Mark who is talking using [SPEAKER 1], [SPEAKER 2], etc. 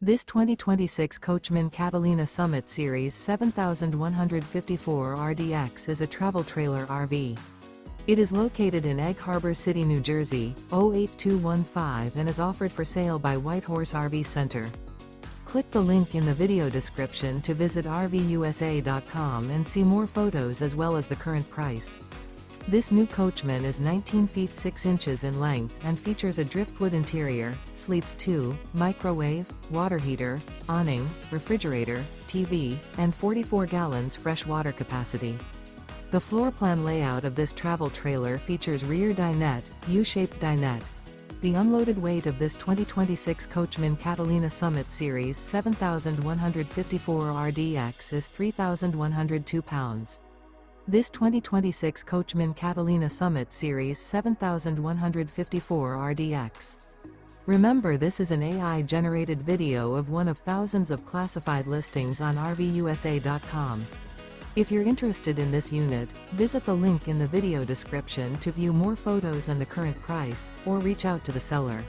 [SPEAKER 1] This 2026 Coachmen Catalina Summit Series 7154 RDX is a travel trailer RV. It is located in Egg Harbor City, New Jersey, 08215 and is offered for sale by Whitehorse RV Center. Click the link in the video description to visit RVUSA.com and see more photos as well as the current price. This new Coachmen is 19 feet 6 inches in length and features a driftwood interior, sleeps 2, microwave, water heater, awning, refrigerator, TV, and 44 gallons fresh water capacity. The floor plan layout of this travel trailer features rear dinette, U-shaped dinette. The unloaded weight of this 2026 Coachmen Catalina Summit Series 7154 RDX is 3,102 pounds. This 2026 Coachmen Catalina Summit Series 7154 RDX. Remember, this is an AI-generated video of one of thousands of classified listings on RVUSA.com. If you're interested in this unit, visit the link in the video description to view more photos and the current price, or reach out to the seller.